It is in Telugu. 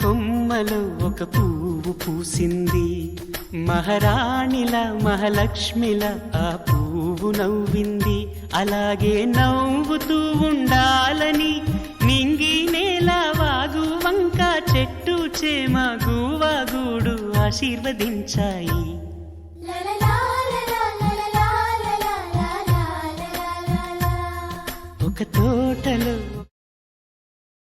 కొమ్మలో ఒక పువ్వు పూసింది, మహారాణిల మహాలక్ష్మిల ఆ పువ్వు నవ్వింది. అలాగే నవ్వుతూ ఉండాలని నింగి నేల వాగు వంక చెట్టు చేమ గువాగూడు ఆశీర్వదించాయి. ఒక తోటలో